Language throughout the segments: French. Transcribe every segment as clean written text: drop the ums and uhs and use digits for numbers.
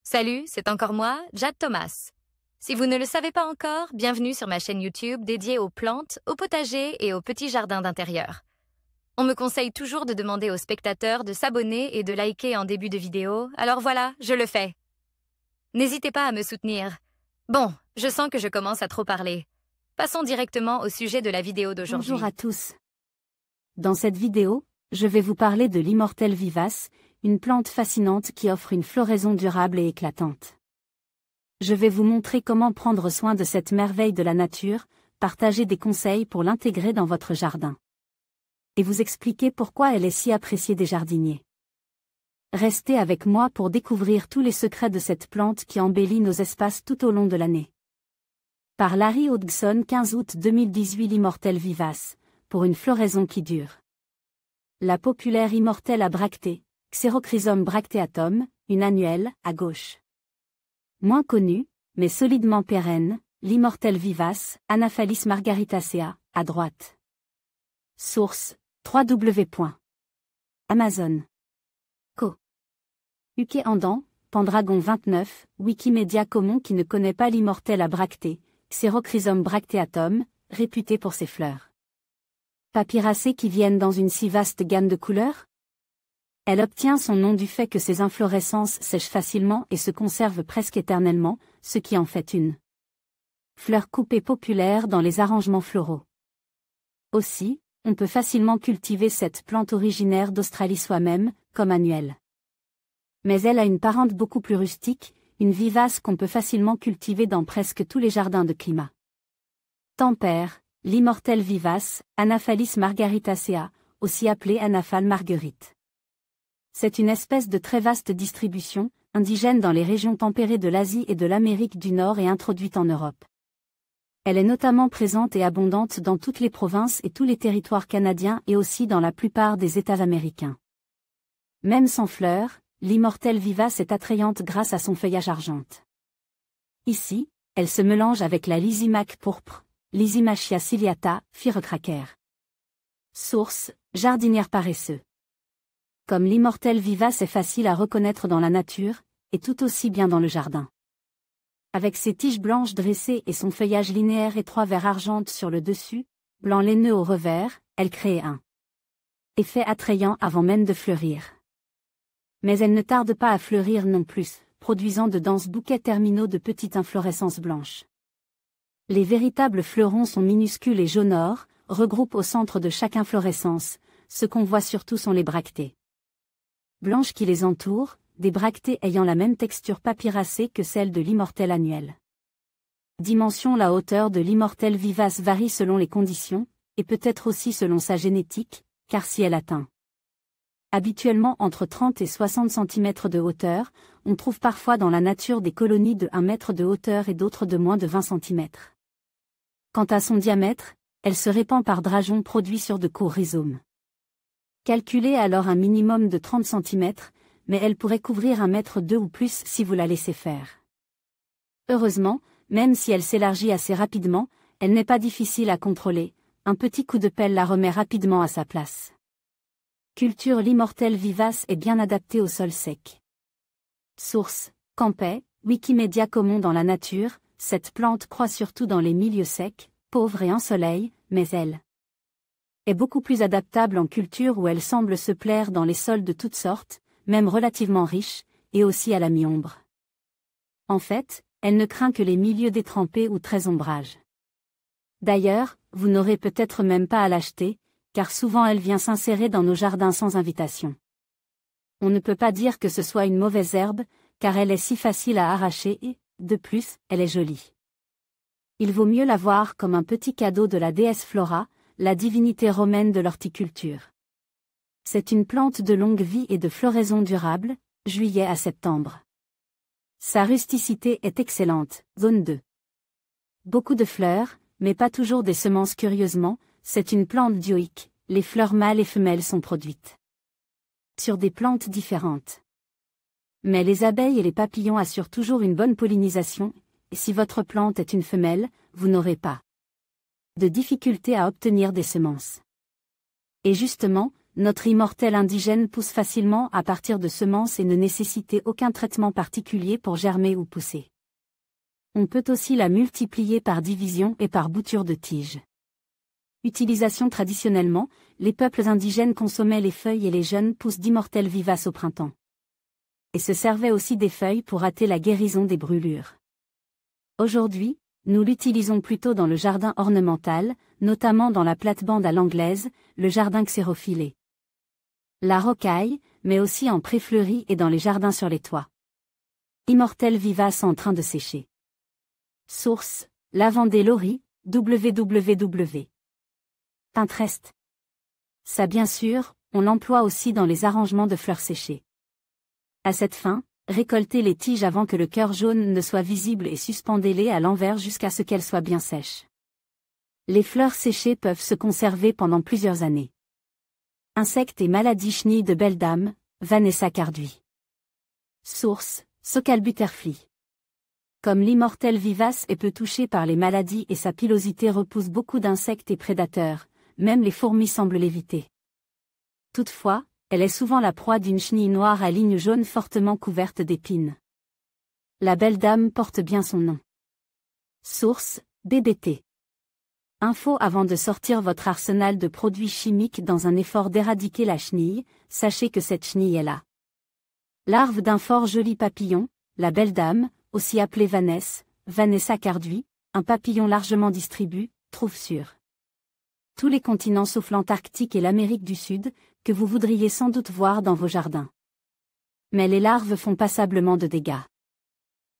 Salut, c'est encore moi, Jade Thomas. Si vous ne le savez pas encore, bienvenue sur ma chaîne YouTube dédiée aux plantes, aux potagers et aux petits jardins d'intérieur. On me conseille toujours de demander aux spectateurs de s'abonner et de liker en début de vidéo, alors voilà, je le fais. N'hésitez pas à me soutenir. Bon, je sens que je commence à trop parler. Passons directement au sujet de la vidéo d'aujourd'hui. Bonjour à tous. Dans cette vidéo, je vais vous parler de l'immortelle vivace, une plante fascinante qui offre une floraison durable et éclatante. Je vais vous montrer comment prendre soin de cette merveille de la nature, partager des conseils pour l'intégrer dans votre jardin. Et vous expliquer pourquoi elle est si appréciée des jardiniers. Restez avec moi pour découvrir tous les secrets de cette plante qui embellit nos espaces tout au long de l'année. Par Larry Hodgson, 15 août 2018. L'immortelle vivace, pour une floraison qui dure. La populaire immortelle à bractées, Xerocrysum bracteatum, une annuelle, à gauche. Moins connue, mais solidement pérenne, l'immortelle vivace, Anaphalis margaritacea, à droite. Source, www.amazon. Co. UK Andan, Pendragon 29, Wikimedia Commons. Qui ne connaît pas l'immortelle à bractées, Xerocrysum bracteatum, réputé pour ses fleurs papyracées qui viennent dans une si vaste gamme de couleurs? Elle obtient son nom du fait que ses inflorescences sèchent facilement et se conservent presque éternellement, ce qui en fait une fleur coupée populaire dans les arrangements floraux. Aussi, on peut facilement cultiver cette plante originaire d'Australie soi-même, comme annuelle. Mais elle a une parente beaucoup plus rustique, une vivace qu'on peut facilement cultiver dans presque tous les jardins de climat tempère, l'immortelle vivace, Anaphalis margaritacea, aussi appelée Anaphale marguerite. C'est une espèce de très vaste distribution, indigène dans les régions tempérées de l'Asie et de l'Amérique du Nord et introduite en Europe. Elle est notamment présente et abondante dans toutes les provinces et tous les territoires canadiens et aussi dans la plupart des États américains. Même sans fleurs, l'immortelle vivace est attrayante grâce à son feuillage argente. Ici, elle se mélange avec la lysimaque pourpre, Lysimachia ciliata, firecracker. Source, jardinière paresseux. Comme l'immortelle vivace est facile à reconnaître dans la nature, et tout aussi bien dans le jardin. Avec ses tiges blanches dressées et son feuillage linéaire étroit vert argente sur le dessus, blanc laineux au revers, elle crée un effet attrayant avant même de fleurir. Mais elle ne tarde pas à fleurir non plus, produisant de denses bouquets terminaux de petites inflorescences blanches. Les véritables fleurons sont minuscules et jaunâtres, regroupent au centre de chaque inflorescence, ce qu'on voit surtout sont les bractées blanches qui les entourent, des bractées ayant la même texture papyracée que celle de l'immortelle annuelle. Dimension. La hauteur de l'immortelle vivace varie selon les conditions, et peut-être aussi selon sa génétique, car si elle atteint habituellement entre 30 et 60 cm de hauteur, on trouve parfois dans la nature des colonies de 1 mètre de hauteur et d'autres de moins de 20 cm. Quant à son diamètre, elle se répand par drageons produits sur de courts rhizomes. Calculez alors un minimum de 30 cm, mais elle pourrait couvrir 1 mètre 2 ou plus si vous la laissez faire. Heureusement, même si elle s'élargit assez rapidement, elle n'est pas difficile à contrôler, un petit coup de pelle la remet rapidement à sa place. Culture. L'immortelle vivace est bien adaptée au sol sec. Source, Campet, Wikimedia Commons. Dans la nature, cette plante croît surtout dans les milieux secs, pauvres et en soleil, mais elle est beaucoup plus adaptable en culture où elle semble se plaire dans les sols de toutes sortes, même relativement riches, et aussi à la mi-ombre. En fait, elle ne craint que les milieux détrempés ou très ombrage. D'ailleurs, vous n'aurez peut-être même pas à l'acheter, car souvent elle vient s'insérer dans nos jardins sans invitation. On ne peut pas dire que ce soit une mauvaise herbe, car elle est si facile à arracher et, de plus, elle est jolie. Il vaut mieux la voir comme un petit cadeau de la déesse Flora, la divinité romaine de l'horticulture. C'est une plante de longue vie et de floraison durable, juillet à septembre. Sa rusticité est excellente, zone 2. Beaucoup de fleurs, mais pas toujours des semences. Curieusement, c'est une plante dioïque, les fleurs mâles et femelles sont produites sur des plantes différentes. Mais les abeilles et les papillons assurent toujours une bonne pollinisation, et si votre plante est une femelle, vous n'aurez pas de difficulté à obtenir des semences. Et justement, notre immortelle indigène pousse facilement à partir de semences et ne nécessite aucun traitement particulier pour germer ou pousser. On peut aussi la multiplier par division et par bouture de tiges. Utilisation traditionnellement, les peuples indigènes consommaient les feuilles et les jeunes pousses d'immortelles vivaces au printemps. Et se servaient aussi des feuilles pour hâter la guérison des brûlures. Aujourd'hui, nous l'utilisons plutôt dans le jardin ornemental, notamment dans la plate-bande à l'anglaise, le jardin xérophilé. La rocaille, mais aussi en pré-fleuri et dans les jardins sur les toits. Immortelle vivace en train de sécher. Source, Lavandé Laurie, www. Pinterest. Ça bien sûr, on l'emploie aussi dans les arrangements de fleurs séchées. À cette fin, récoltez les tiges avant que le cœur jaune ne soit visible et suspendez-les à l'envers jusqu'à ce qu'elles soient bien sèches. Les fleurs séchées peuvent se conserver pendant plusieurs années. Insectes et maladies chenilles de belle dame, Vanessa Carduy. Source, Socalbutterfly. Comme l'immortelle vivace est peu touchée par les maladies et sa pilosité repousse beaucoup d'insectes et prédateurs, même les fourmis semblent l'éviter. Toutefois, elle est souvent la proie d'une chenille noire à lignes jaunes fortement couverte d'épines. La belle dame porte bien son nom. Source, BBT. Info avant de sortir votre arsenal de produits chimiques dans un effort d'éradiquer la chenille, sachez que cette chenille est là. Larve d'un fort joli papillon, la belle dame, aussi appelée Vanessa Carduy, un papillon largement distribué, trouve sur tous les continents sauf l'Antarctique et l'Amérique du Sud, que vous voudriez sans doute voir dans vos jardins. Mais les larves font passablement de dégâts.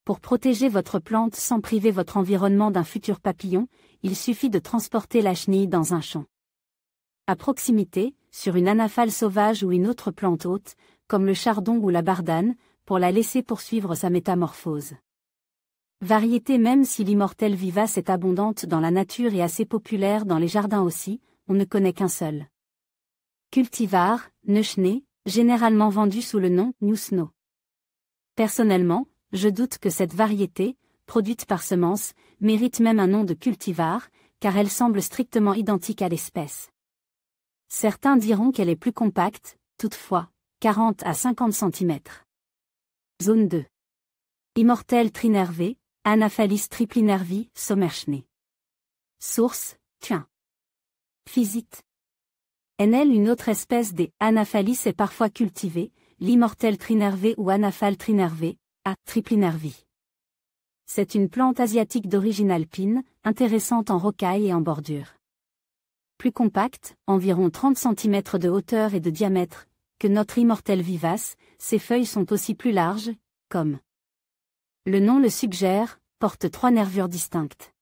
Pour protéger votre plante sans priver votre environnement d'un futur papillon, il suffit de transporter la chenille dans un champ. À proximité, sur une anaphale sauvage ou une autre plante haute, comme le chardon ou la bardane, pour la laisser poursuivre sa métamorphose. Variété même si l'immortelle vivace est abondante dans la nature et assez populaire dans les jardins aussi, on ne connaît qu'un seul. Cultivar, Neuschnee, généralement vendu sous le nom New Snow. Personnellement, je doute que cette variété, produite par semence, mérite même un nom de cultivar, car elle semble strictement identique à l'espèce. Certains diront qu'elle est plus compacte, toutefois, 40 à 50 cm. Zone 2. Immortelle trinervée, Anaphalis triplinervi, Sommerschnee. Source, Thuin. Physite. NL une autre espèce des Anaphalis est parfois cultivée, l'immortelle trinervée ou Anaphale trinervée, A. triplinervi. C'est une plante asiatique d'origine alpine, intéressante en rocaille et en bordure. Plus compacte, environ 30 cm de hauteur et de diamètre, que notre immortelle vivace, ses feuilles sont aussi plus larges, comme le nom le suggère, porte 3 nervures distinctes.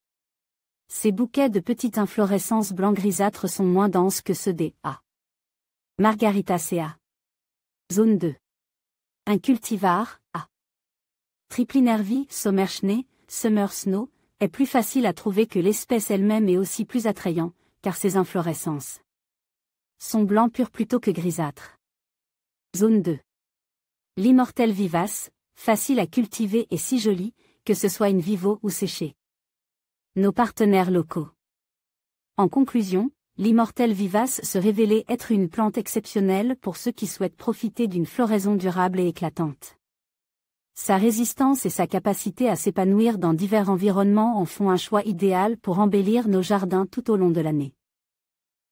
Ces bouquets de petites inflorescences blanc-grisâtres sont moins denses que ceux des A. Margaritacea. Zone 2. Un cultivar, A. Triplinervi, Sommerschnee, Summer Snow, est plus facile à trouver que l'espèce elle-même et aussi plus attrayant, car ses inflorescences sont blanc pur plutôt que grisâtres. Zone 2. L'immortelle vivace, facile à cultiver et si jolie, que ce soit in vivo ou séchée. Nos partenaires locaux. En conclusion, l'immortelle vivace se révélait être une plante exceptionnelle pour ceux qui souhaitent profiter d'une floraison durable et éclatante. Sa résistance et sa capacité à s'épanouir dans divers environnements en font un choix idéal pour embellir nos jardins tout au long de l'année.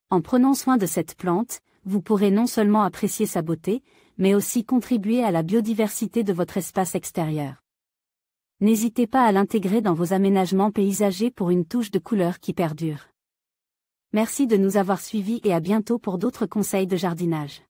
En prenant soin de cette plante, vous pourrez non seulement apprécier sa beauté, mais aussi contribuer à la biodiversité de votre espace extérieur. N'hésitez pas à l'intégrer dans vos aménagements paysagers pour une touche de couleur qui perdure. Merci de nous avoir suivis et à bientôt pour d'autres conseils de jardinage.